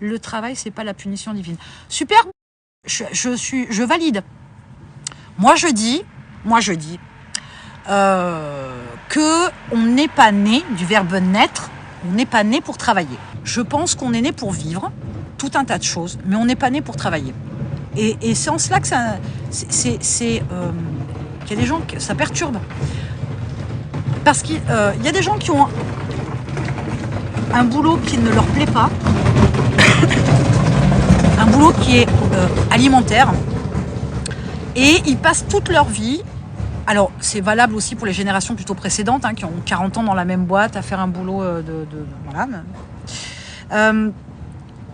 Le travail, c'est pas la punition divine. Super, je valide. Moi, je dis que on n'est pas né du verbe naître, on n'est pas né pour travailler. Je pense qu'on est né pour vivre tout un tas de choses, mais on n'est pas né pour travailler. Et c'est en cela que qu'il y a des gens que ça perturbe. Parce qu'il y a des gens qui ont un boulot qui ne leur plaît pas, un boulot qui est alimentaire, et ils passent toute leur vie. Alors, c'est valable aussi pour les générations plutôt précédentes, qui ont 40 ans dans la même boîte, à faire un boulot voilà.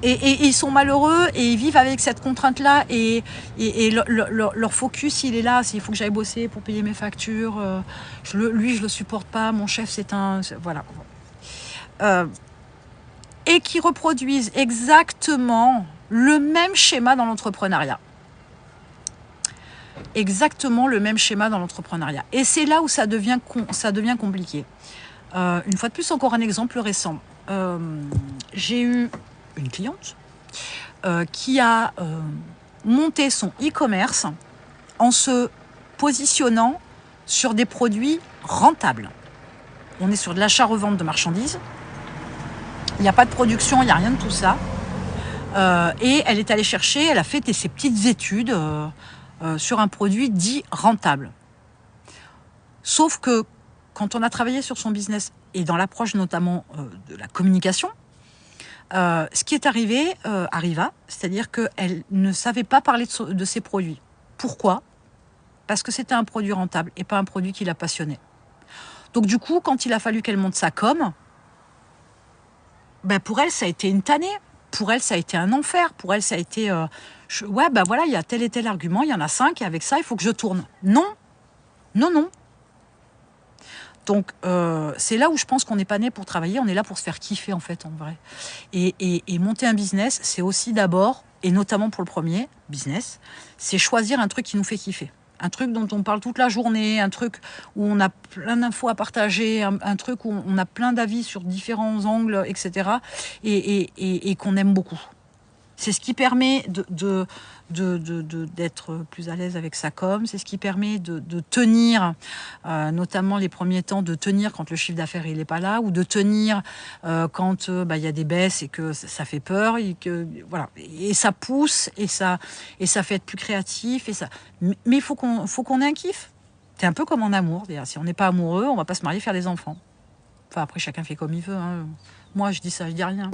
Et ils sont malheureux et ils vivent avec cette contrainte-là. Et leur focus, il est là. Il faut que j'aille bosser pour payer mes factures. Lui, je le supporte pas. Mon chef, c'est un... Voilà. Et qui reproduisent exactement le même schéma dans l'entrepreneuriat. Exactement le même schéma dans l'entrepreneuriat. Et c'est là où ça devient compliqué. Une fois de plus, encore un exemple récent. J'ai eu une cliente qui a monté son e-commerce en se positionnant sur des produits rentables. On est sur de l'achat-revente de marchandises. Il n'y a pas de production, il n'y a rien de tout ça. Et elle est allée chercher, elle a fait ses petites études sur un produit dit rentable. Sauf que quand on a travaillé sur son business et dans l'approche notamment de la communication, ce qui est arriva, c'est-à-dire qu'elle ne savait pas parler de ses produits. Pourquoi ? Parce que c'était un produit rentable et pas un produit qui la passionnait. Donc du coup, quand il a fallu qu'elle monte sa com, pour elle, ça a été une tannée. Pour elle, ça a été un enfer. Pour elle, ça a été... voilà, il y a tel et tel argument, il y en a 5, et avec ça, il faut que je tourne. Non. Donc, c'est là où je pense qu'on n'est pas né pour travailler, on est là pour se faire kiffer, en fait, en vrai. Et monter un business, c'est aussi d'abord, et notamment pour le premier business, c'est choisir un truc qui nous fait kiffer. Un truc dont on parle toute la journée, un truc où on a plein d'infos à partager, un truc où on a plein d'avis sur différents angles, etc. Et qu'on aime beaucoup. C'est ce qui permet d'être plus à l'aise avec sa com, c'est ce qui permet de tenir, notamment les premiers temps, de tenir quand le chiffre d'affaires il n'est pas là, ou de tenir quand il y a des baisses et que ça fait peur, voilà. Et ça pousse, et ça fait être plus créatif, mais il faut qu'on ait un kiff. C'est un peu comme en amour, d'ailleurs. Si on n'est pas amoureux, on ne va pas se marier, faire des enfants. Enfin, après, chacun fait comme il veut. Moi, je dis ça, je dis rien.